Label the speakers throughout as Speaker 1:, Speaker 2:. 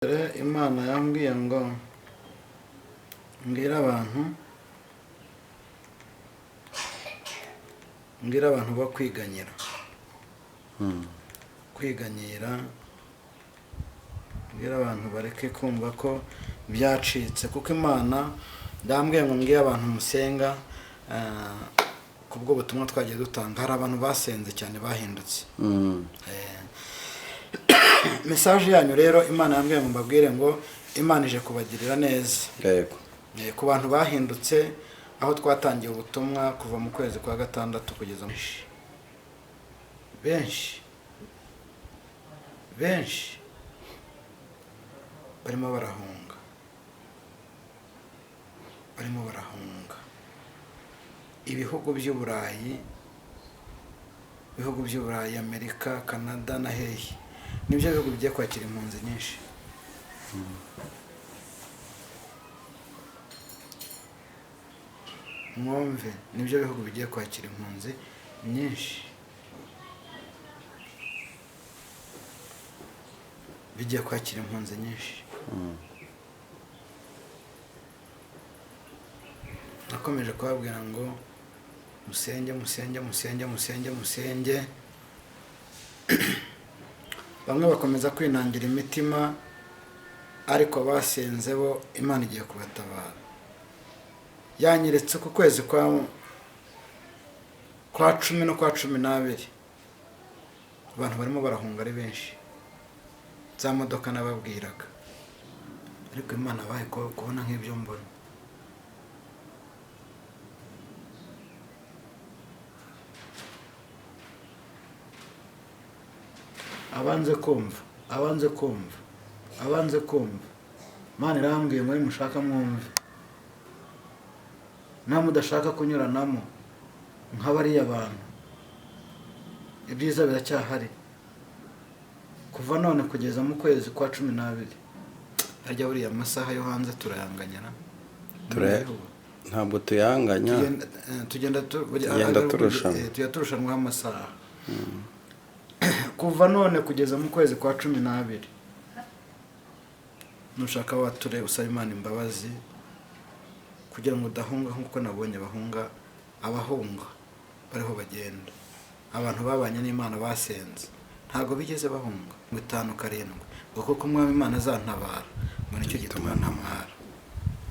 Speaker 1: Imana yambwiye ngo mbwira abantu bo kwiganyira mbwira abantu bareke kumva ko byacitse, kuko Imana ndambwiye ngo mbwira abantu musenga kubwo butumwa twagiye dutanga. Hari abantu basenze cyane bahindutse. Message yanyu rero Imana yambwiye ngo mbabwire ngo Imana ije kubagirira neza.
Speaker 2: Yego.
Speaker 1: Ku bantu bahindutse aho twatangiye ubutumwa kuva mu kwezi kwa gatandatu kugeza benshi barimo barahunga ibihugu by'Uburayi, Amerika, Canada na hehe, nibyo bihugu bigiye kwakira impunzi nyinshi. Mwumve, nibyo bihugu bigiye kwakira impunzi nyinshi, bigiye kwakira impunzi nyinshi. Nakomeje kubabwira ngo musenge. Bamwe bakomeza kwinangira imitima, ariko basenze bo Imana igiye kubatabara. Yanyeretse ku kwezi kwa 10 no kwa 12 abantu barimo barahunga ari benshi, za modoka nababwiraga, ariko Imana bahe kubona nk'ibyo mbona. Abanze kumva Imana irambwiye ngo mushaka mwumve, nta mudashaka kunyuranamo nk'abariya bantu. Ibyiza biracyahari. Kuva none kugeza mu kwezi kwa 12 ajya buriya masaha yo hanze turayanganyana.
Speaker 2: Ntabwo tuyanganya,
Speaker 1: tugenda turushanwa amasaha. Kuva none kugeza mu kwezi kwa 12 nushaka wature usaba Imana imbabazi kugira ngo udahunga nkuko nabonye bahunga. Abahunga bariho bagenda, abantu babanye n'Imana basenze ntago bigeze bahunga. 5-7 ngo kuko Umwami Imana azantabara, ngo nicyo gituma ntamwara.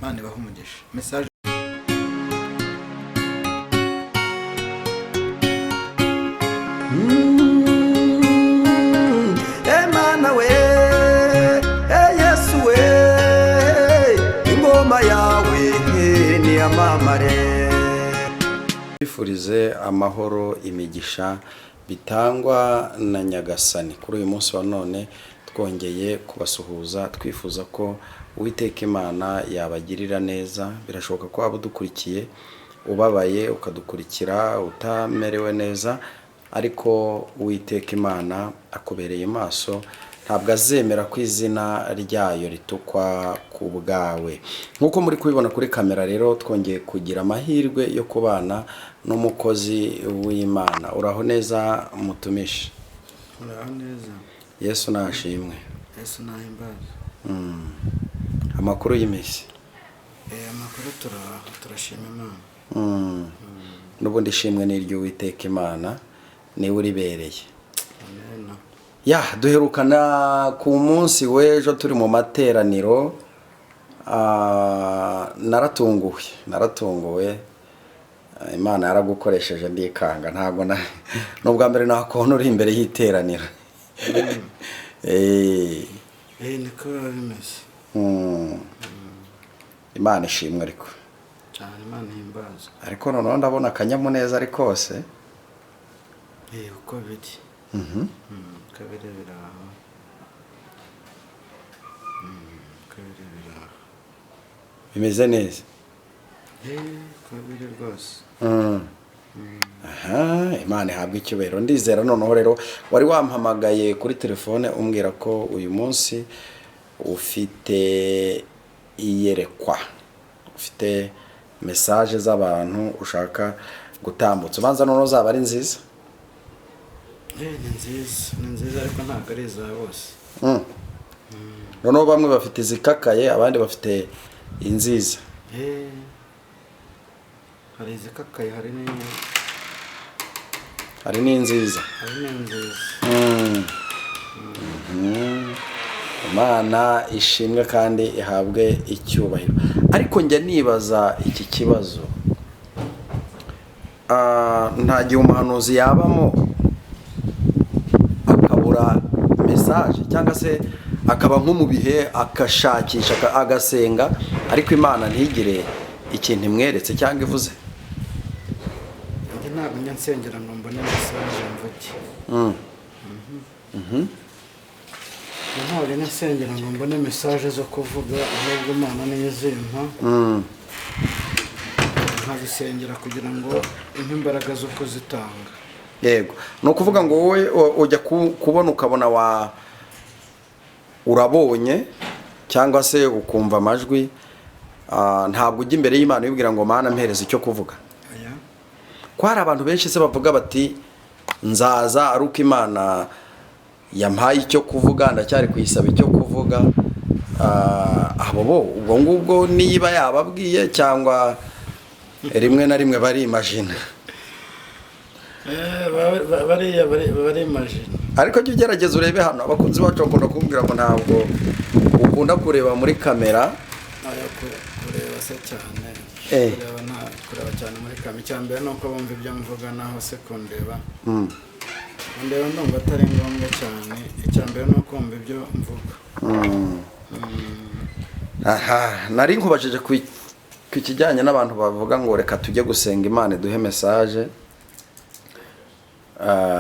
Speaker 1: Imana ibahe umugisha. Message
Speaker 3: Emana we, Yesu we, ingoma yawe ni amamare.
Speaker 2: Bifurize amahoro, imigisha bitangwa na Nyagasani. Kuri uyu munsi wa none twongeye kubasuhuza, twifuza ko Uwiteka Imana yabagirira neza. Birashoboka ko waba udukurikiye ubabaye ukadukurikira utamerewe neza, ariko Uwiteka Imana akubereye maso, ntabwo azemera ko izina ryayo ritukwa ku bwawe. Nkuko muri kubibona kuri kamera rero, twongeye kugira amahirwe yo kubana n'umukozi w'Imana. Uraho neza mutumishi?
Speaker 1: Uraho neza.
Speaker 2: Yesu nashimwe.
Speaker 1: Yesu nahimbaza.
Speaker 2: Amakuru y'imisi?
Speaker 1: Amakuru turashima Imana.
Speaker 2: N'ubundi ishimwe n'iryo Uwiteka Imana niwe uribereye.
Speaker 1: Amen.
Speaker 2: Ya, duherukana ku munsi w'ejo turi mu materaniro. Naratunguwe. Imana yaragukoresheje ndikanga, ntabwo n'ubwa mbere nakubona uri imbere y'iteraniro.
Speaker 1: Niko bimeze.
Speaker 2: Imana ishimwe ariko.
Speaker 1: Cyane Imana ihimbaza.
Speaker 2: Ariko noneho ndabona akanyamuneza ari kose.
Speaker 1: Uko biri. Kabiri biraho.
Speaker 2: Bimeze neza.
Speaker 1: Kabiri rwose.
Speaker 2: Imana ihabwa icyubahiro. Ndizera noneho rero wari wampamagaye kuri telefone umbwira ko uyu munsi ufite iyerekwa, ufite message z'abantu ushaka gutambutsa. Ubanza noneho zaba ari nziza.
Speaker 1: Ni nziza ariko ntabwo ari iza bose.
Speaker 2: noneho bamwe bafite izikakaye abandi bafite inziza.
Speaker 1: hari izikakaye hari
Speaker 2: n'inziza. Imana ishimwe kandi ihabwe icyubahiro. Ariko njya nibaza iki kibazo, nta gihe umuhanuzi yabamo akabura mesaje cyangwa se akaba nko mu bihe akashakisha agasenga ariko Imana ntigire ikintu imweretse cyangwa ivuze?
Speaker 1: ntabwo njya nsengera ngo mbone mesaje mvuge. ntabwo njya nsengera ngo mbone mesaje zo kuvuga, ahubwo Imana niyo zimpa nkazisengera kugira ngo impe imbaraga zo kuzitanga.
Speaker 2: Yego, ni ukuvuga ngo wowe ujya kubona ukabona urabonye cyangwa se ukumva amajwi, ntabwo ujya imbere y'Imana ubibwira ngo Mana mpereze icyo kuvuga. Ko hari abantu benshi se bavuga bati nzaza ari uko Imana yampaye icyo kuvuga, ndacyari kuyisaba icyo kuvuga. Abo ubwo ngubwo niba yababwiye cyangwa rimwe na rimwe bari imagine?
Speaker 1: bari imagine.
Speaker 2: Ariko jya ugerageza urebe hano, abakunzi bacu bakunda kumbwira ngo ntabwo ukunda kureba muri kamera.
Speaker 1: kureba se cyane, kureba cyane muri kamera. Icyambere ni uko bumva ibyo mvuga naho se kundeba ndeba ndumva atari ngombwa cyane. Icyambere ni uko bumva ibyo mvuga.
Speaker 2: Nari nkubajije ku kijyanye n'abantu bavuga ngo reka tujye gusenga Imana duhe mesaje.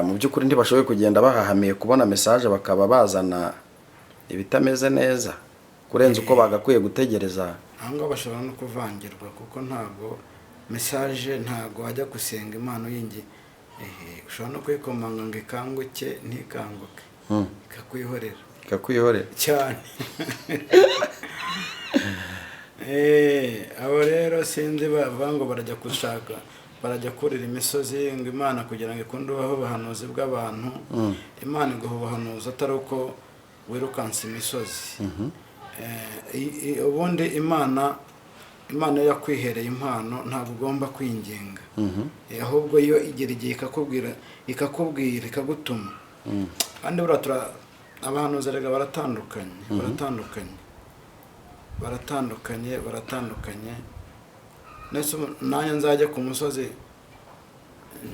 Speaker 2: Mu by'ukuri ntibashoboye kugenda bahahamiye kubona mesaje bakaba bazana ibitameze neza kurenza uko bagakwiye gutegereza.
Speaker 1: Ahangaha bashobora no kuvangirwa kuko ntabwo mesaje, ntabwo wajya gusenga Imana uyingi ushobora no kuyikomanga ngo ikanguke ntikanguke, ikakwihorera cyane. Abo rero sinzi bavuga ngo barajya kurira imisozi ngo Imana kugira ngo ikunde ubaho ubuhanuzi bw'abantu. Imana iguha ubuhanuzi atari uko wirukansa imisozi. Ubundi Imana yakwihereye impano ntabwo ugomba kwinginga, ahubwo yo igira igihe ikakubwira ikagutuma. Kandi abahanuzi rega baratandukanye. Nanjye nzajya ku musozi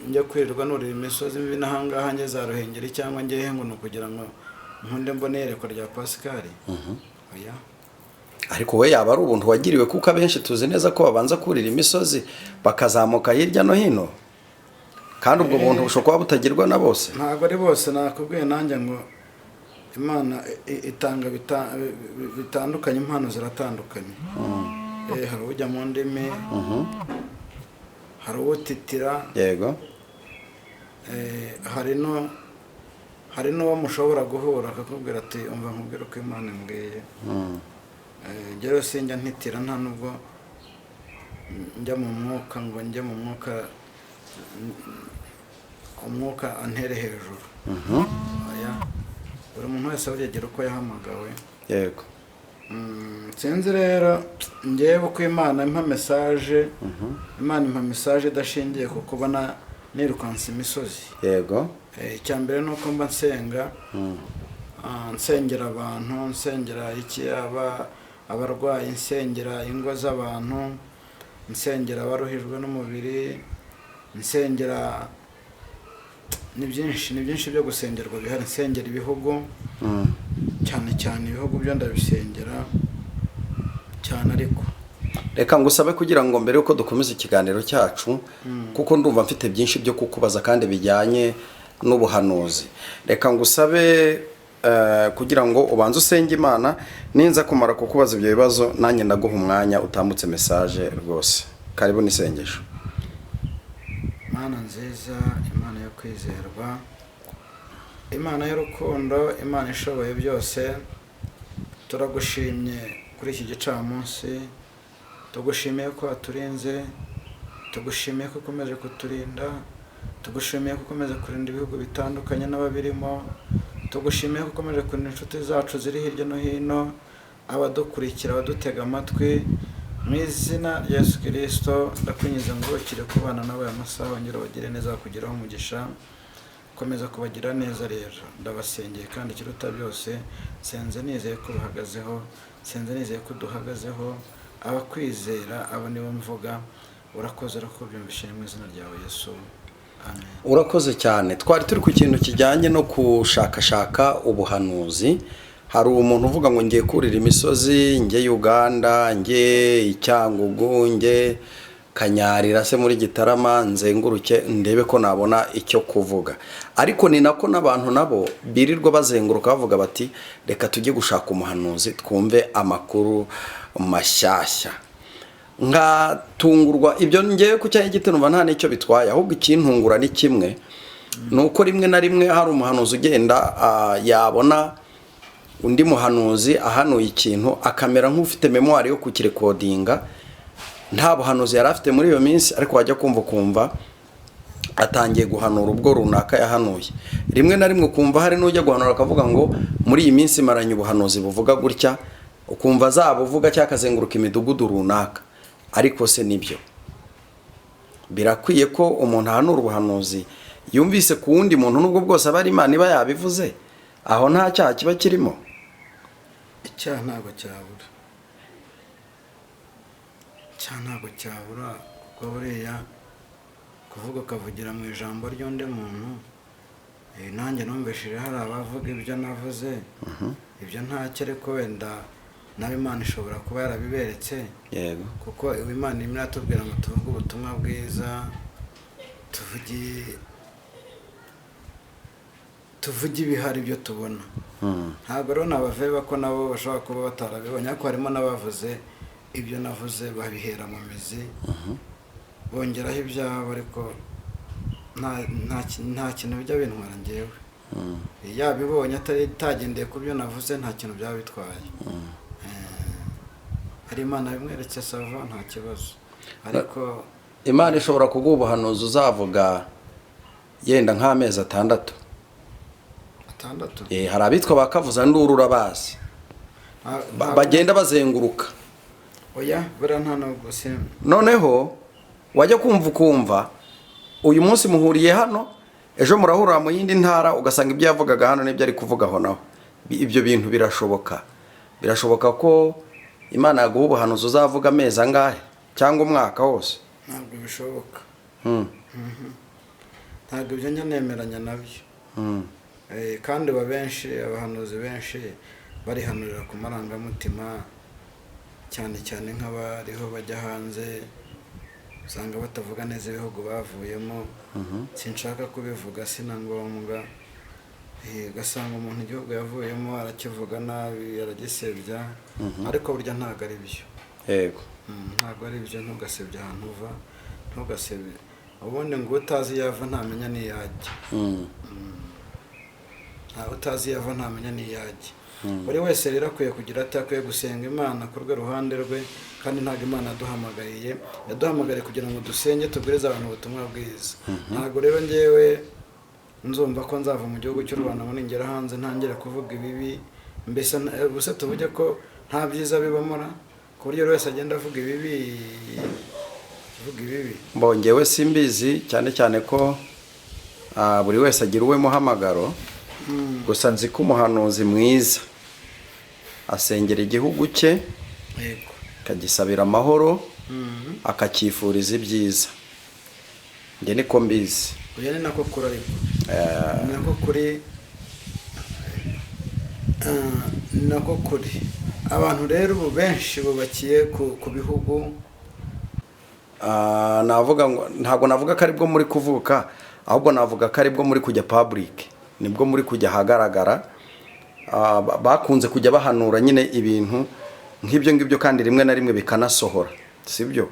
Speaker 1: njya kwirirwa nurira imisozi mibi n'ahangaha njye za Ruhengeri cyangwa njye ngo ni kugira ngo nkunde mbone iyerekwa rya Pascal.
Speaker 2: Ariko we yaba ari ubuntu wagiriwe, kuko abenshi tuzi neza ko babanza kurira imisozi bakazamuka hirya no hino, kandi ubwo buntu bushobora kuba butagirwa na bose.
Speaker 1: Ntabwo ari bose. Nakubwiye nanjye ngo Imana itanga bitandukanye, impano ziratandukanye. Hari ujya mu ndimi, hari uwutitira,
Speaker 2: yego,
Speaker 1: hari n'uwo mushobora guhura akakubwira ati umva nkubwire uko Imana imbwiye. Njyewe sinjya ntitira, nta nubwo njya mu mwuka ngo njye mu umwuka antere hejuru. Buri muntu wese agira uko yahamagawe.
Speaker 2: Yego.
Speaker 1: Sinzi rero njyewe uko Imana impa mesaje. Imana impa mesaje idashingiye ku kubona nirukansa imisozi.
Speaker 2: Yego.
Speaker 1: Icyambere ni uko mba nsenga, nsengera abantu, nsengera abarwayi, nsengera ingo z'abantu, nsengera abaruhijwe n'umubiri, nsengera ni byinshi byo gusengerwa bihari. Nsengera ibihugu, cyane ibihugu byo ndabisengera cyane. Ariko
Speaker 2: reka ngusabe kugira ngo mbere yuko dukomeza ikiganiro cyacu, kuko ndumva mfite byinshi byo kukubaza kandi bijyanye n'ubuhanuzi, reka ngusabe kugira ngo ubanze usenge Imana, ninza kumara kukubaza ibyo bibazo nanjye ndaguha umwanya utambutse mesaje rwose. Karibu n'isengesho.
Speaker 1: Imana nziza, Imana yo kwizerwa, Imana y'urukundo, Imana ishoboye byose, turagushimye kuri iki gicamunsi. Tugushimiye ko waturinze, tugushimiye ko ukomeje kuturinda, tugushimiye ko ukomeje kurinda ibihugu bitandukanye n'ababirimo, tugushimiye ko ukomeje kurinda inshuti zacu ziri hirya no hino, abadukurikira, abadutega amatwi, mu izina rya Yesu Kristo ndakwinjiza ngo ukire kubana nawe amasaha, wongere bagire neza, bakugiraho umugisha, komeza kubagira neza. Rero ndabasengeye kandi ikiruta byose, senze nizeye ko bahagazeho, senze nizeye ko duhagazeho, abakwizera abo nibo mvuga. Urakoze ko byumvishije mu izina ryawe Yesu, amen.
Speaker 2: Urakoze cyane. Twari turi ku kintu kijyanye no kushakashaka ubuhanuzi. Hari umuntu uvuga ngo ngiye kurira imisozi, ngiye Uganda, ngiye Icyangugu, ngiye Kanyarira se muri Gitarama, nzenguruke ndebe ko nabona icyo kuvuga. Ariko ni nako n'abantu nabo birirwa bazenguruka bavuga bati reka tujye gushaka umuhanuzi twumve amakuru mashyashya. Ngatungurwa ibyo ngiye ku cyayi gitunumva nta nicyo bitwaye, ahubwo ikintungura ni kimwe, nuko rimwe na rimwe hari umuhanuzi ugenda yabona undi muhanuzi ahanuye ikintu akamera nk'ufite memoire yo kukirekodinga, nta buhanuzi yari afite muri iyo minsi, ariko wajya kumva atangiye guhanura ubwo runaka yahanuye. Rimwe na rimwe ukumva hari n'ujya guhanura akavuga ngo muri iyi minsi maranye ubuhanuzi buvuga gutya, ukumva zabuvuga cyangwa akazenguruka imidugudu runaka. Ariko se nibyo birakwiye ko umuntu ahanura ubuhanuzi yumvise ku wundi muntu, nubwo bwose aba ari Imana iba yabivuze, aho nta cyaha kiba kirimo?
Speaker 1: Icyaha ntabwo cyabura, icyaha ntabwo cyabura, kuko buriya kuvuga ukavugira mu ijambo ry'undi muntu, nanjye numvishije hari abavuga ibyo navuze, ibyo ntacyo, ariko wenda nawe Imana ishobora kuba yarabiberetse.
Speaker 2: Yego. Kuko
Speaker 1: Imana imwe iratubwira ngo tuvuge ubutumwa bwiza, tuvuge ibihari byo tubona. Ntabwo rero nabaveba ko nabo bashobora kuba batarabibonye, ariko harimo n'abavuze ibyo navuze babihera mu mizi, bongeraho ibyabo, ariko nta kintu bijya bintwara njyewe. Yabibonye atagendeye ku byo navuze, nta kintu byaba bitwaye. Hari Imana bimweretse sava, nta kibazo. Ariko
Speaker 2: Imana ishobora kuguha ubuhanuzi uzavuga yenda nk'amezi 6. Hari abitwa bakavuza nduru urabazi, bagenda bazenguruka.
Speaker 1: Oya, buriya nta nubwo se.
Speaker 2: Noneho wajya kumva uyu munsi muhuriye hano, ejo murahurira mu yindi ntara, ugasanga ibyo yavugaga hano n'ibyo ari kuvugaho naho. Ibyo bintu birashoboka ko Imana yaguha ubuhanuzi uzavuga amezi angahe cyangwa umwaka wose?
Speaker 1: Ntabwo bishoboka. Ntabwo ibyo njya nemeranya nabyo. Kandi abahanuzi benshi barihanurira ku marangamutima, cyane cyane nk'abariho bajya hanze, usanga batavuga neza ibihugu bavuyemo. Sinshaka kubivuga, sina ngombwa. Ugasanga umuntu igihugu yavuyemo arakivuga nabi, aragisebya, ariko burya ntabwo ari byo.
Speaker 2: Yego.
Speaker 1: Ntabwo ari byo. Ntugasebye ahantu uva, ntugasebye. Ubundi ngo utazi yava ntamenya n'iyajya. Utazi yava ntamenya n'iyajya. Buri wese rero akwiye kugira ati akwiye gusenga Imana ku rwe ruhande rwe, kandi ntabwo Imana yaduhamagariye kugira ngo dusenge tubwirize abantu ubutumwa bwiza. Ntabwo rero njyewe nzumva ko nzava mu gihugu cy'u Rwanda ngo ningera hanze ntangire kuvuga ibibi, mbese gusa tuvuge ko nta byiza bibamora, ku buryo wese agenda avuga ibibi.
Speaker 2: Mbongewe simbizi, cyane cyane ko buri wese agira uwe muhamagaro. Gusa nzi ko umuhanuzi mwiza asengera igihugu cye, akagisabira amahoro, akacyifuriza ibyiza. Njye niko mbizi.
Speaker 1: Oya, ni nako kuri, ariko nako kuri, nako kuri. Abantu rero ubu benshi bubakiye ku bihugu.
Speaker 2: Navuga ngo ntabwo navuga ko aribwo muri kuvuka, ahubwo navuga ko aribwo muri kujya public, nibwo muri kujya hagaragara. Bakunze kujya bahanura nyine ibintu nk'ibyo ngibyo, kandi rimwe na rimwe bikanasohora, sibyo?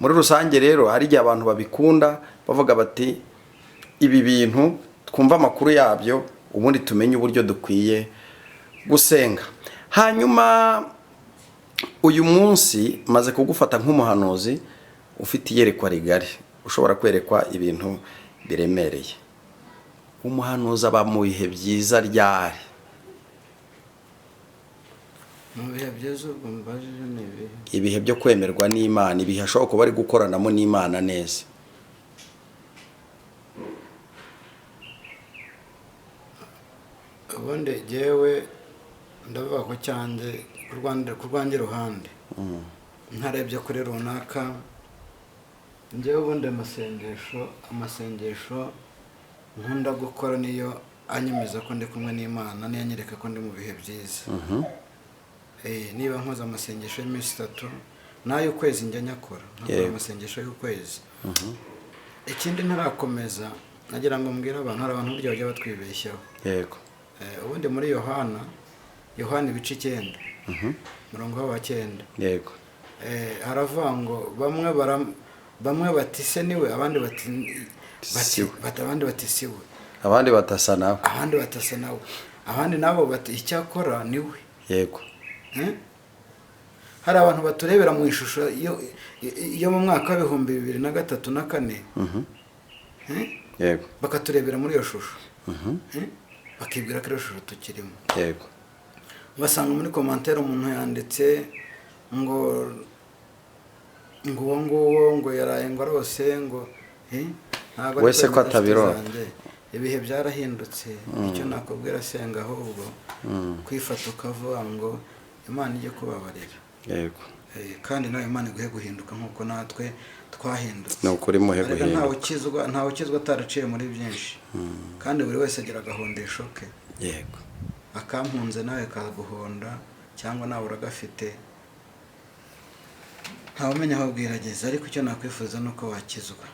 Speaker 2: Muri rusange rero hari igihe abantu babikunda bavuga bati ibi bintu twumva amakuru yabyo, ubundi tumenye uburyo dukwiye gusenga. Hanyuma uyu munsi maze kugufata nk'umuhanuzi ufite iyerekwa rigari, ushobora kwerekwa ibintu biremereye. umuhanuzi aba mu bihe byiza ryari?
Speaker 1: mu bihe byiza ubwo mbajije ni ibihe?
Speaker 2: Ibihe byo kwemerwa n'Imana, ibihe ashobora kuba ari gukoranamo n'Imana neza.
Speaker 1: ubundi jyewe ndavuga ko cyanjye ku rwanjye ruhande ntarebye kuri runaka, njyewe ubundi amasengesho nkunda gukora niyo anyemeza ko ndi kumwe n'Imana, niyo anyereka ko ndi mu bihe byiza. Niba nkoze amasengesho y'iminsi 3 n'ay'ukwezi njya nyakora, nkakora amasengesho y'ukwezi. Ikindi ntarakomeza nagira ngo mbwire abantu, hari abantu burya bajya batwibeshyaho.
Speaker 2: Yego.
Speaker 1: Ubundi muri Yohana ibice 9 murongo wa 9.
Speaker 2: Yego.
Speaker 1: Haravuga ngo bamwe bati se niwe, abandi bati abandi bati siwe,
Speaker 2: abandi batasa nawe,
Speaker 1: abandi nabo bati icyakora niwe.
Speaker 2: Yego.
Speaker 1: Hari abantu baturebera mu ishusho iyo mu mwaka wa 2003 na 4.
Speaker 2: Yego.
Speaker 1: Bakaturebera muri iyo shusho. Bakibwira ko iyo shusho tukirimo.
Speaker 2: Yego.
Speaker 1: Basanga muri commentaire umuntu yanditse ngo ngo yaraye ngo rose ngo ntago
Speaker 2: wese ko atabiro.
Speaker 1: Ibihe byarahindutse. Icyo nakubwira senga ahubwo kwifata ukavuga ngo Imana ije kubabarira.
Speaker 2: Yego.
Speaker 1: Kandi nawe Imana iguhe guhinduka nkuko natwe twahindutse.
Speaker 2: No kuri muhe guhinduka.
Speaker 1: Ntawe ukizwa ataraciye muri byinshi. Kandi buri wese agira gahondesho ke.
Speaker 2: Yego.
Speaker 1: Akampunze nawe kaguhonda cyangwa nawe uragafite. Ntawe umenya aho bwirageze, ariko icyo nakwifuza nuko wakizwa.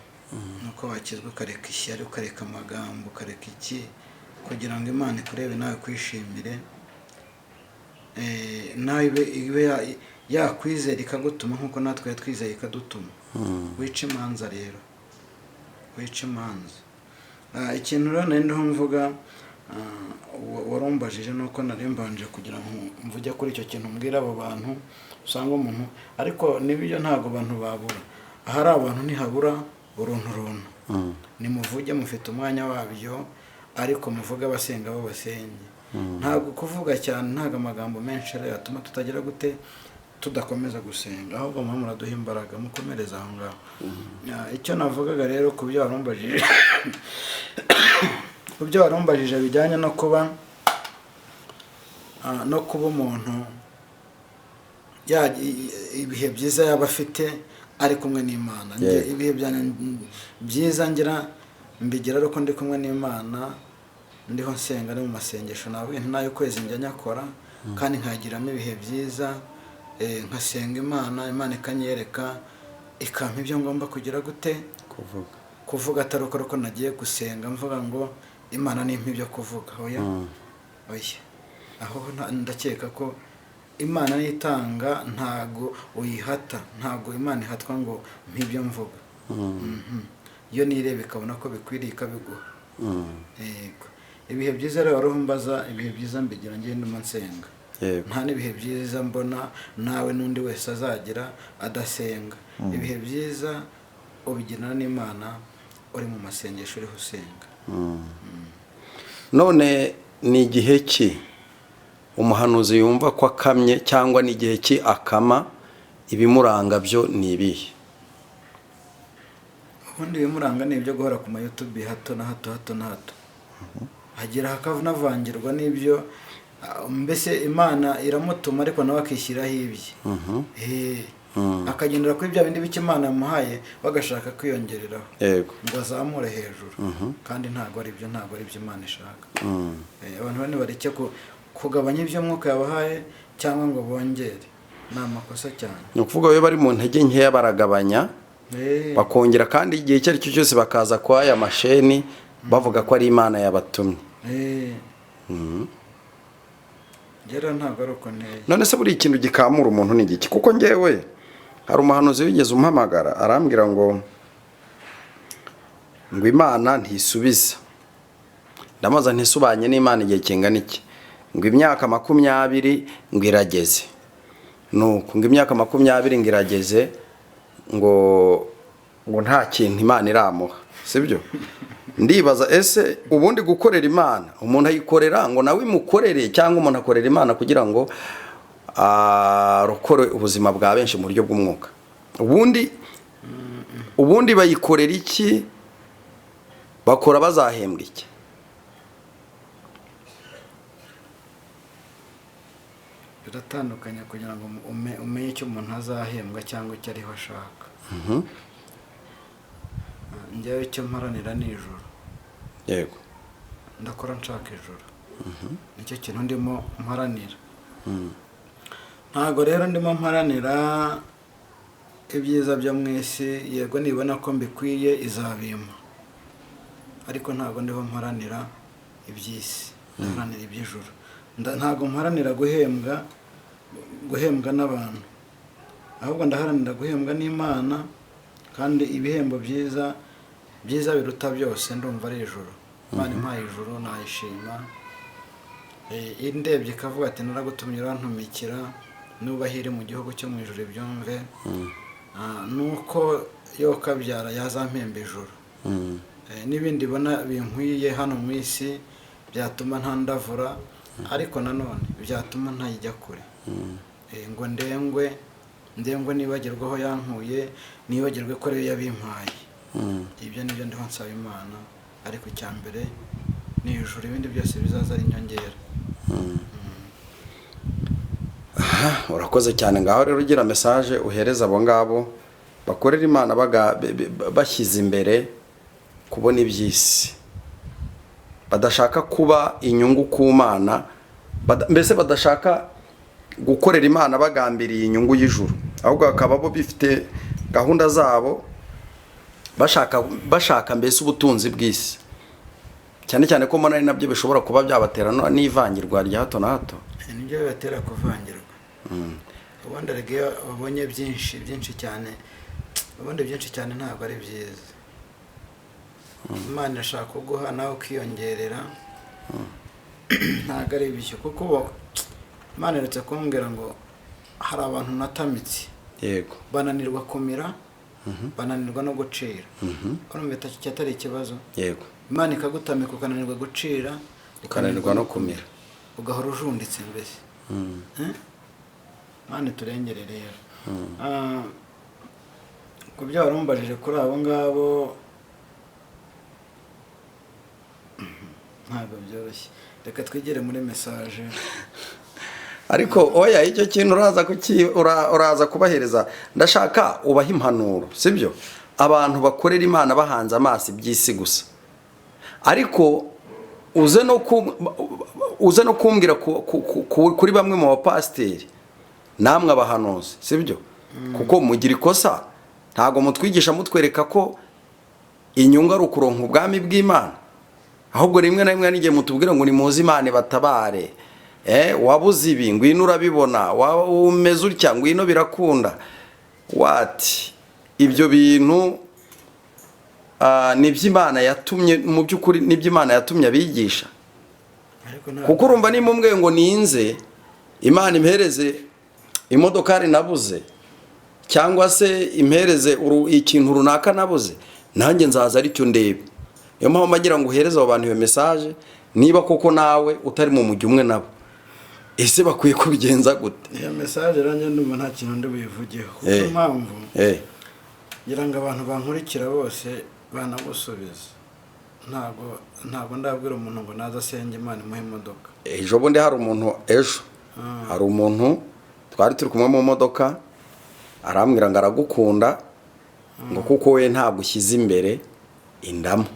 Speaker 1: Nuko wakizwa ukareka ishyari, ukareka amagambo, ukareka iki, kugira ngo Imana ikurebe nawe kwishimire. Nawe ibe yakwizera ikagutuma nkuko natwe twizeye ikadutuma. Wica imanza rero, wica imanza. Ikintu rero nari mvuga warumbajije nuko nari mbanje kugira ngo mvuge kuri icyo kintu mbwira abo bantu usanga umuntu, ariko nibyo ntago abantu babura. Ahari abantu ntihabura uruntu. Nimuvuge mufite umwanya wabyo, ariko muvuga abasenga bo basenge. Ntabwo kuvuga cyane, ntago amagambo menshi rero atuma tutagira gute tudakomeza gusenga, ahubwo mwe muraduha imbaraga mukomereza aho ngaho. Icyo navugaga rero ku byo warumbajije bijyanye no kuba umuntu ibihe byiza yaba afite ari kumwe n'Imana. Ibihe byiza ngira mbigira ariko ndi kumwe n'Imana, ndiho nsenga no mu masengesho nawe nayo kwezi njya nyakora, kandi nkagiramo ibihe byiza. Nkasenga Imana ikanyereka, ikampa ibyo ngomba kugira gute kuvuga atari uko nagiye gusenga mvuga ngo Imana nimpa ibyo kuvuga. Oya. Aho ndakeka ko Imana nitanga, ntago uyihata, ntago Imana ihatwa ngo mpibyo mvuga. Iyo nirebe ikabona ko bikwiriye ikabiguha. Yego. Ibihe byiza rero warumbaza, ibihe byiza mbigira ngende umunsenga. Nta n'ibihe byiza mbona nawe n'undi wese azagira adasenga. Ibihe byiza ubigirana n'Imana uri mu masengesho uri usenga.
Speaker 2: None ni igihe ki umuhanuzi yumva ko akamye, cyangwa ni igihe ki akama? Ibimuranga byo ni ibihe?
Speaker 1: Ubundi ibimuranga ni ibyo guhora ku YouTube hato na hato. Hagira hakanavangirwa n'ibyo, mbese Imana iramutuma ariko nawe akishyiraho ibye. Akagendera kuri bya bindi bike Imana yamuhaye, bagashaka kwiyongereraho ngo azamure hejuru. Kandi ntago ari byo Imana ishaka. Abantu bane bareke kugabanya ibyo Mwuka yabahaye cyangwa ngo bongere, ni amakosa cyane.
Speaker 2: Ni ukuvuga we bari mu ntege nkeya baragabanya, bakongera, kandi igihe icyo ari cyo cyose bakaza kwa aya masheni bavuga ko ari Imana yabatumye.
Speaker 1: Gera ntago ari uko nteye.
Speaker 2: None se buri ikintu gikamura umuntu ni igiki? Kuko ngewe hari umuhanuzi wigeze umpamagara arambwira ngo Imana ntisubiza. Ndamaza ntisubanye n'Imana igihe kingana iki? Ngo imyaka 20 ngo irageze. Nuko ngo imyaka 20 ngo irageze, ngo ngo nta kintu Imana iramuha, sibyo? Ndibaza ese ubundi gukorera Imana umuntu ayikorera ngo nawe imukorere, cyangwa umuntu akorera Imana kugira ngo arokore ubuzima bwa benshi mu buryo bw'umwuka? Ubundi bayikorera iki? Bakora bazahembwa iki?
Speaker 1: biratandukanye kugira ngo umenye icyo umuntu azahembwa cyangwa icyo ariho ashaka. Njyewe icyo mparanira ni ijuru.
Speaker 2: Yego.
Speaker 1: Ndakora nshaka ijuru. Nicyo kintu ndimo mparanira. Ntago rero ndimo mparanira ibyiza byo mu isi, yego nibona ko mbikwiye izabima, ariko ntago ndiho mparanira iby'isi, mparanira iby'ijuru. Ntago mparanira guhembwa n'abantu, ahubwo ndaharanira guhembwa n'Imana, kandi ibihembo byiza biruta byose ndumva ari ijuru. Imana impaye ijuru nayishima. Indebye ikavuga ati naragutumye urantumikira, nubahire mu gihugu cyo mu ijuru ibyumve. Nuko yo kabyara yazampemba ijuru. N'ibindi bona binkwiye hano mu isi byatuma ntandavura, ariko nanone byatuma ntayijya kure. Ngo ndengwe nibagirwaho yankuye, nibagirwe ko ariyo yabimpaye. Ibyo nibyo ndiho nsaba Imana, ariko icya mbere ni ijuru, ibindi byose bizaza ari inyongera.
Speaker 2: Urakoze cyane. Ngaho rero ugira message uhereza abo ngabo bakorera Imana bashyize imbere kubona iby'isi, badashaka kuba inyungu ku Mana, mbese badashaka gukorera Imana bagambiriye inyungu y'ijuru, ahubwo bakaba bo bifite gahunda zabo, bashaka mbese ubutunzi bw'isi, cyane cyane ko mbona ari nabyo bishobora kuba byabatera n'ivangirwa rya hato na hato.
Speaker 1: Nibyo bibatera kuvangirwa. Ubundi iyo babonye byinshi cyane, ubundi byinshi cyane ntabwo ari byiza. Imana irashaka kuguha nawe ukiyongerera, ntabwo ari ibishyu, kuko Imana iretse kumbwira ngo hari abantu natamitse.
Speaker 2: Yego.
Speaker 1: Bananirwa kumira, bananirwa no gucira. Urumva atari ikibazo?
Speaker 2: Yego.
Speaker 1: Imana ikagutamika ukananirwa gucira,
Speaker 2: ukananirwa no kumira,
Speaker 1: ugahora ujunditse mbese. Imana turengere rero. Ku byo warumbajije kuri abo ngabo ntabwo byoroshye. Reka twigire muri message.
Speaker 2: Ariko oya, icyo kintu uraza kubahereza, ndashaka ubaha impanuro, sibyo? Abantu bakorera Imana bahanze amaso iby'isi gusa, ariko uze no kumbwira kuri bamwe mu bapasiteri namwe abahanuzi, sibyo? Kuko mugira ikosa, ntago mutwigisha mutwereka ko inyungu ari ukuronka ubwami bw'Imana, ahubwo rimwe na rimwe n'igihe mutubwira ngo nimuze Imana batabare, wabuze ibi ngwino urabibona, umeze utya ngwino birakunda. Ibyo bintu n'iby'Imana yatumye, mu by'ukuri n'iby'Imana yatumye abigisha. Kuko urumva nimumbwe ngo ninze Imana impereze imodokari nabuze, cyangwa se impereze ikintu runaka nabuze, nanjye nzaza aricyo ndebe. Niyo mpamvu bagira ngo uhereze abo bantu iyo message, niba koko nawe utari mu mujyi umwe nabo, ese bakwiye kubigenza gute?
Speaker 1: Iyo message ranjye ndumva nta kintu ndi buyivugeho, kuko mpamvu ngira ngo abantu bankurikira bose banagusubiza. Ntabwo ndabwira umuntu ngo naza asenge Imana imuhe imodoka.
Speaker 2: Ejo bundi hari umuntu twari turi kumwe mu modoka, arambwira ngo aragukunda, ngo kuko we ntabwo ushyize imbere indamu.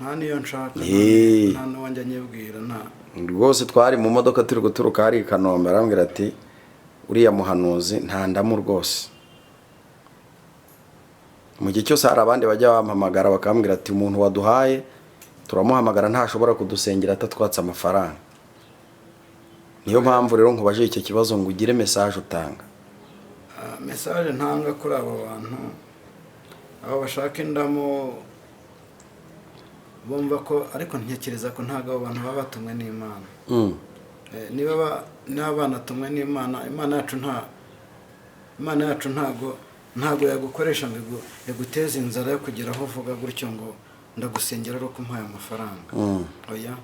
Speaker 1: Nta niyo nshaka, nta n'uwanjye nyibwira.
Speaker 2: Rwose twari mu modoka turi guturuka hari i Kanombe, arambwira ati uriya muhanuzi nta ndamu rwose. Mu gihe cyose hari abandi bajya bampamagara bakambwira ati umuntu waduhaye turamuhamagara ntashobora kudusengera atatwatse amafaranga. Niyo mpamvu rero nkubaje icyo kibazo ngo ugire message utanga.
Speaker 1: Message ntanga kuri abo bantu, abo bashaka indamu bumva ko, ariko ntekereza ko ntago abo bantu baba batumwe n'Imana. Niba banatumwe n'Imana, Imana yacu ntago ntabwo yagukoresha ngo yaguteze inzara yo kugira aho uvuga gutyo ngo ndagusengera ari uko umpaye amafaranga. Oya,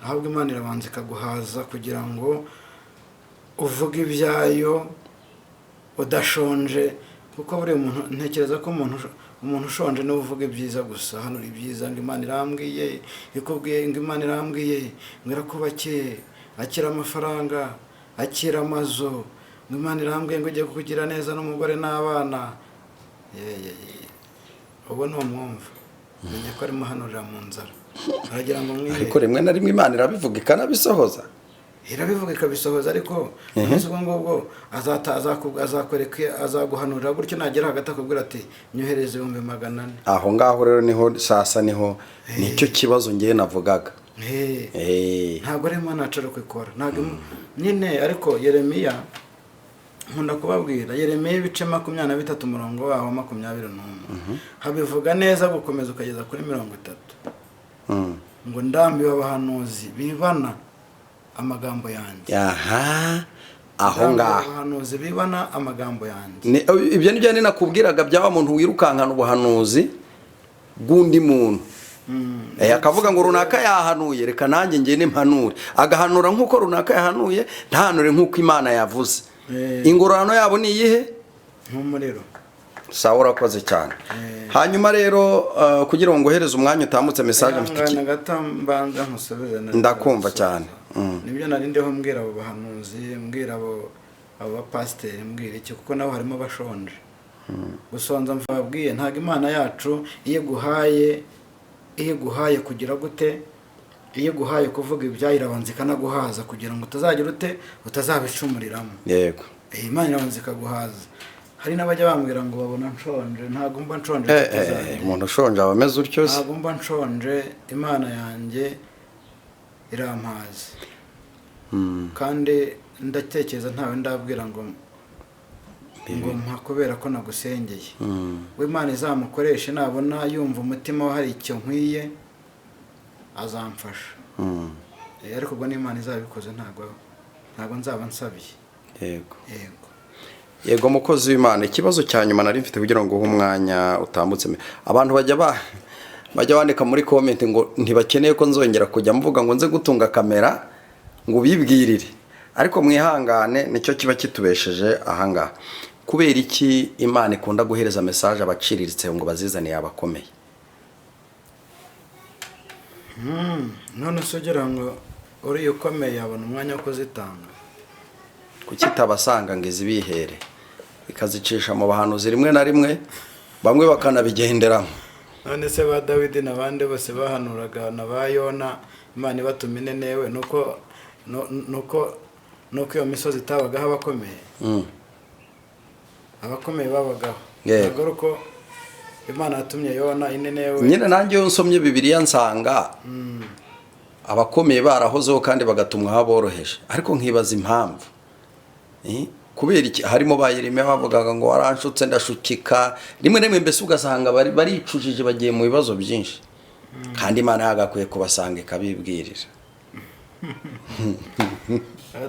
Speaker 1: ahubwo Imana irabanza ikaguhaza kugira ngo uvuge ibyayo udashonje, kuko buri muntu, ntekereza ko umuntu ushonje niwe uvuga ibyiza gusa. Hano uri byiza, ngo Imana irambwiye, ikubwiye ngo Imana irambwiye ngo irakubakiye, akira amafaranga, akira amazu, ngo Imana irambwiye ngo ugiye kukugira neza n'umugore n'abana. Ubu ntumwumva, menya ko arimo hanurira mu nzara, aragira ngo mwihe.
Speaker 2: Ariko rimwe na rimwe Imana irabivuga ikanabisohoza,
Speaker 1: irabivuga ikabisohoza, ariko ubwo ngubwo azakwereka, azaguhanurira gutyo, nagera hagati akubwira ati nyohereze 400.
Speaker 2: aho ngaho rero niho sasa niho nicyo kibazo ngiye navugaga.
Speaker 1: Ntabwo ari Imana acara kwikora, ntabwo nyine. Ariko Yeremiya, nkunda kubabwira, Yeremiya ibice 23 umurongo waho 21 habivuga neza gukomeza ukageza kuri 30, ngo ndambiwe abahanuzi bibana amagambo yanjye.
Speaker 2: Aho ngaho
Speaker 1: abahanuzi bibana amagambo yanjye.
Speaker 2: Ibyo nibyo ninakubwiraga byaba muntu wirukankana ubuhanuzi bw'undi muntu. Akavuga ngo runaka yahanuye, reka nanjye ngene impanure, agahanura nk'uko runaka yahanuye, ntahanure nk'uko Imana yavuze. Ingororano yabo ni iyihe?
Speaker 1: Nk'umuriro.
Speaker 2: Sawa, urakoze cyane. Hanyuma rero kugira ngo ngohereze umwanya utambutse message mfite
Speaker 1: mbanza nkusubire.
Speaker 2: Ndakumva cyane.
Speaker 1: Nibyo narindeho mbwira abo bahanuzi, mbwira abo bapasiteri, mbwira iki, kuko nabo harimo bashonje. Gusonza mvabwiye, ntago Imana yacu iyo guhaye kugira gute, iyo guhaye kuvuga ibyayo irabanza ikanaguhaza kugira ngo utazagira utazabicumuriramo.
Speaker 2: Yego.
Speaker 1: Imana irabanza ikaguhaza. Hari n'abajya bambwira ngo babona nshonje, ntago mba nshonje.
Speaker 2: Umuntu ushonje aba ameze utyo se.
Speaker 1: Ntago mba nshonje, Imana yanjye irampaza. Kandi ndatekereza ntawe ndabwira ngo mpa kubera ko nagusengeye. We Imana izamukoreshe, nabona yumva umutima we hari icyo nkwiye azamfasha. Ariko ubwo n'Imana izabikoze ntago nzaba nsabiye.
Speaker 2: Yego mukozi w'Imana, ikibazo cya nyuma nari mfite kugira ngo umwanya utambutse. Abantu bajya bandika muri comment ngo ntibakeneye ko nzongera kujya mvuga ngo nze gutunga kamera ngo bibwirire, ariko mwihangane, nicyo kiba kitubesheje ahangaha. Kubera iki Imana ikunda guhereza message abaciriritse ngo bazizaniye abakomeye?
Speaker 1: None sogera ngo uri ukomeye yabona umwanya wo kuzitanga.
Speaker 2: Kuki tabasanga ngo izibihere ikazicisha mu bahanuzi rimwe na rimwe, bamwe bakanabigenderamo?
Speaker 1: None se ba Dawidi n'abandi bose bahanuraga, na ba Yona, Imana ibatumine newe, nuko iyo misozi itabagaho abakomeye. Abakomeye babagaho. Ntabwo uko Imana yatumye Yona inenewe.
Speaker 2: Nyine nanjye iyo nsomye Bibiliya nsanga abakomeye barahozeho kandi bagatumwa aboroheje, ariko nkibaza impamvu. Kubera iki harimo bayirime bavugaga ngo waranshutse ndashukika, rimwe rimwe mbese ugasanga baricujije bagiye mu bibazo byinshi, kandi Imana yagakwiye kubasanga ikabibwirira.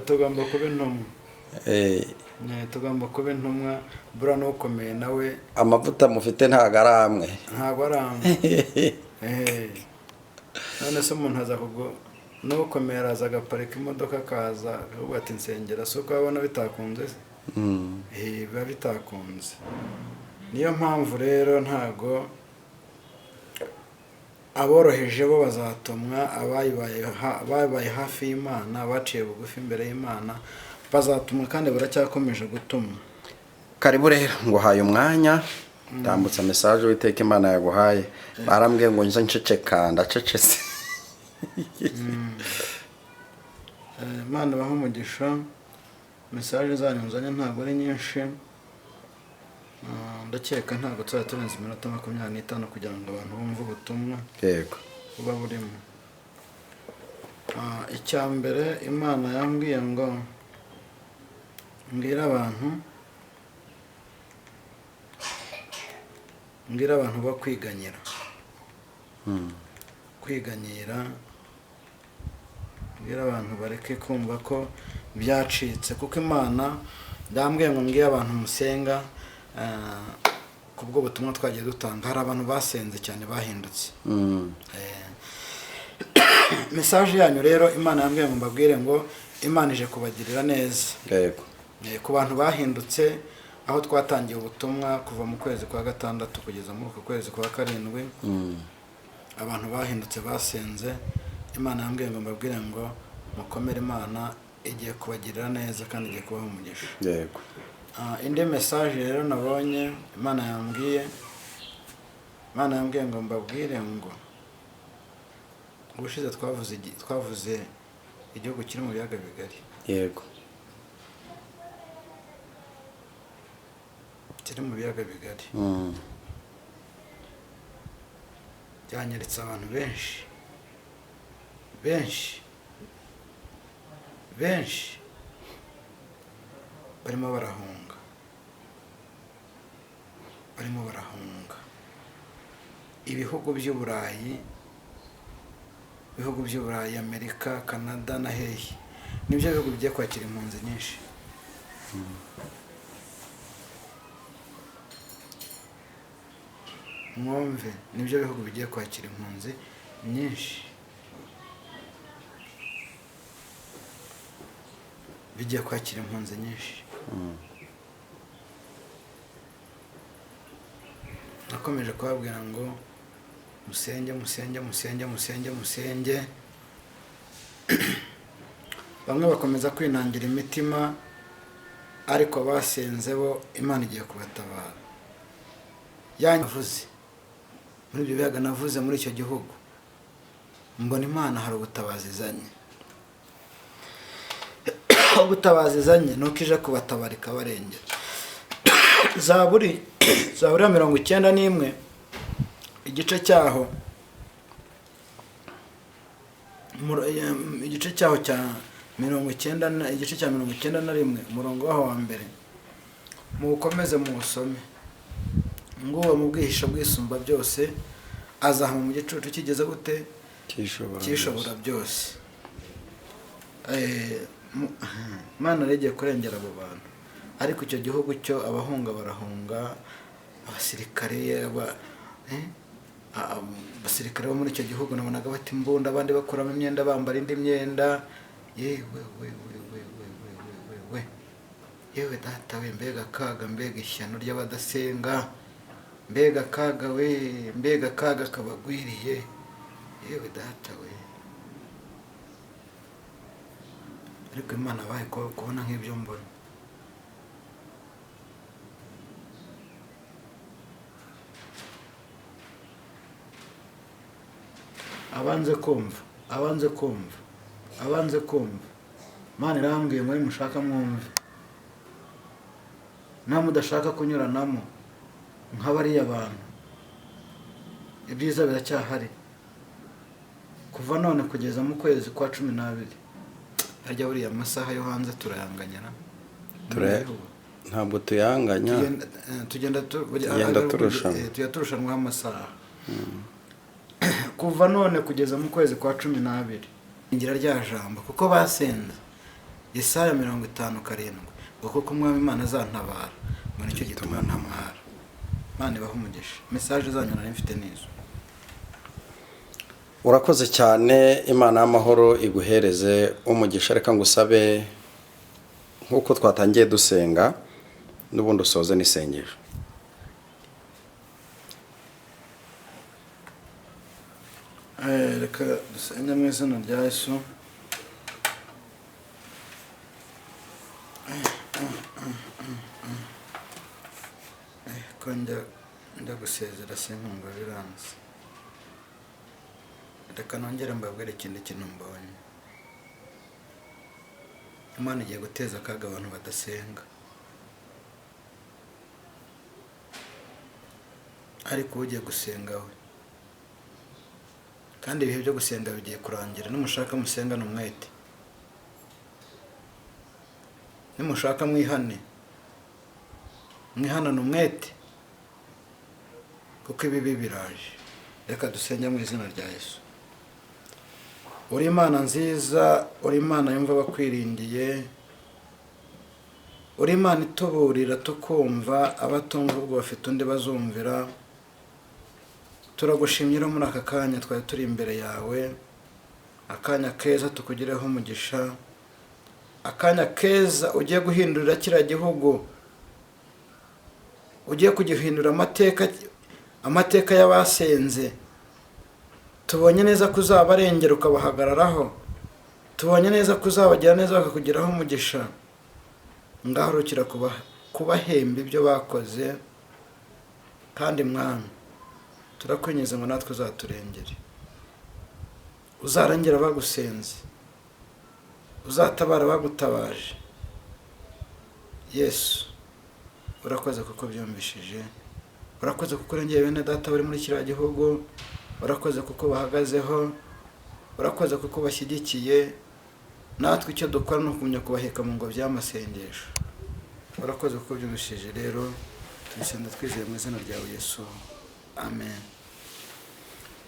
Speaker 1: Tugomba kuba intumwa. Tugomba kuba intumwa, bura n'ukomeye nawe
Speaker 2: amavuta mufite ntago ari amwe.
Speaker 1: Ntago ari amwe. None se umuntu aza n'ukomeye araza agaparika imodoka akaza akavuga ati nsengera, si uko babona bitakunze se? Biba bitakunze. Niyo mpamvu rero ntago aboroheje bo bazatumwa, ababaye hafi y'Imana, baciye bugufi imbere y'Imana bazatumwa, kandi baracyakomeje gutumwa.
Speaker 2: Karibu rero ngo haye umwanya tambutsa message witeka Imana yaguhaye. Barambwiye ngo nje nceceka, ndacecetse.
Speaker 1: Imana baho umugisha. Message zanyuzanye ntabwo ari nyinshi, ndakeka ntabwo tuzaturenza iminota 25 kugira ngo abantu bumve ubutumwa.
Speaker 2: Yego.
Speaker 1: Buba burimo. Icya mbere Imana yambwiye ngo mbwira abantu bo kwiganyira. Kwiganyira, mbwira abantu bareke kumva ko byacitse, kuko Imana ndambwiye ngo mbwira abantu musenga kubwo butumwa twagiye dutanga hari abantu basenze cyane bahindutse. Message yanyu rero Imana yambwiye ngo mbabwire ngo Imana ije kubagirira neza.
Speaker 2: Yego.
Speaker 1: Ku bantu bahindutse aho twatangiye ubutumwa kuva mu kwezi kwa gatandatu kugeza muri uko kwezi kwa karindwi. Abantu bahindutse basenze, Imana yambwiye ngo mbabwire ngo mukomere, Imana igiye kubagirira neza kandi igiye kubaha umugisha.
Speaker 2: Yego.
Speaker 1: Indi message rero nabonye Imana yambwiye ngo mbabwire ngo ubushize twavuze igihugu kiri mu biyaga bigari.
Speaker 2: Yego.
Speaker 1: Kiri mu biyaga bigari. Byanyeretse abantu benshi barimo barahunga ibihugu by'Uburayi, Amerika, Canada na hehe, nibyo bihugu bigiye kwakira impunzi nyinshi. Mwumve, nibyo bihugu bigiye kwakira impunzi nyinshi. Bigiye kwakira impunzi nyinshi. Nakomeje kubabwira ngo musenge. Bamwe bakomeza kwinangira imitima, ariko basenze bo Imana igiye kubatabara. Yanyavuze muri ibyo biyaga, navuze muri icyo gihugu, mbona Imana hari ubutabazi izanye. Ubutabazi izanye nuko ije kubatabara ikabarengera. Zaburi 91 igice cyaho cya 90, igice cya 91 umurongo waho wa mbere, mukomeze muwusome. Nguwo mu bwihisho bwisumba byose, azahama mu gicucu kigeze gute cyishobora byose. Imana yagiye kurengera abo bantu, ariko icyo gihugu cyo abahunga barahunga. Abasirikare bo muri icyo gihugu nabonaga bati imbunda, abandi bakuramo imyenda bambara indi myenda. Yewe data we, mbega kaga, mbega ishyano ry'abadasenga, mbega kaga we, mbega kaga kabagwiriye. Yewe data we, ariko Imana bahe kubona nk'ibyo mbona. abanze kumva Imana irambwiye ngo mushaka mwumve, nta mudashaka kunyuranamo nk'abariya bantu. Ibyiza biracyahari. Kuva none kugeza mu kwezi kwa 12 harya buriya amasaha yo hanze turayanganyana.
Speaker 2: Ntabwo tuyanganya,
Speaker 1: tugenda turushanwa amasaha. Kuva none kugeza mu kwezi kwa 12 ingira rya jambo, kuko basenze Yesaya 50:7 ngo kuko Umwami Imana azantabara, ngo nicyo gituma ntamara. Imana ibahe umugisha. Message zanyu nari mfite nizo.
Speaker 2: Urakoze cyane, Imana y'amahoro iguhereze umugisha. Reka ngusabe nkuko twatangiye dusenga, n'ubundi usoze n'isengesho.
Speaker 1: Reka dusenge mu izina rya Yesu. Ko njya gusezera sinkumva biranze. Reka nongere mbabwire ikindi kintu mbonye. Imana igiye guteza akaga abantu badasenga, ariko ugiye gusenga we, kandi ibihe byo gusenga bigiye kurangira. Nimushaka musengane umwete, nimushaka mwihanane umwete, kuko ibibi biraje. Reka dusenge mu izina rya Yesu. Uri Imana nziza, uri Imana yumva bakwiringiye, uri Imana ituburira tukumva, abatumva ubwo bafite undi bazumvira. Turagushimye rero muri aka kanya twari turi imbere yawe, akanya keza tukugireho umugisha, akanya keza ugiye guhindurira kiriya gihugu, ugiye kugihindura amateka y'abasenze. Tubonye neza ko uzabarengera ukabahagararaho, tubonye neza ko uzabagira neza bakakugiraho umugisha. Ngaho rukira kubahemba ibyo bakoze, kandi Mwami turakwinjiza ngo natwe uzaturengere, uzarengera bagusenze, uzatabara bagutabaje. Yesu urakoze kuko byumvishije, urakoze kuko urengeye bene data bari muri kiriya gihugu, urakoze kuko bahagazeho, urakoze kuko bashyigikiye. Natwe icyo dukora ni ukumenya kubaheka mu ngobyi y'amasengesho. Urakoze kuko byumvishije rero, tubisenga twizeye mu izina ryawe Yesu, amen.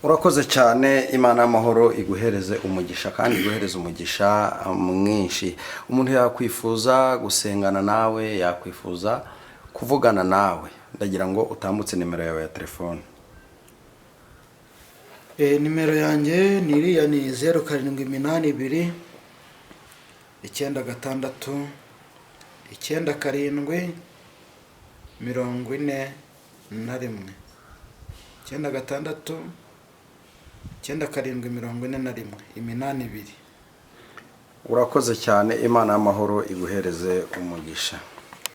Speaker 2: Urakoze cyane. Imana y'amahoro iguhereze umugisha, kandi iguhereze umugisha mwinshi. Umuntu yakwifuza gusengana nawe, yakwifuza kuvugana nawe, ndagira ngo utambutse nimero yawe ya telefone.
Speaker 1: Nimero yanjye ni iriya, ni 0782 96 97 41 96 97 41 82.
Speaker 2: Urakoze cyane. Imana y'amahoro iguhereze umugisha.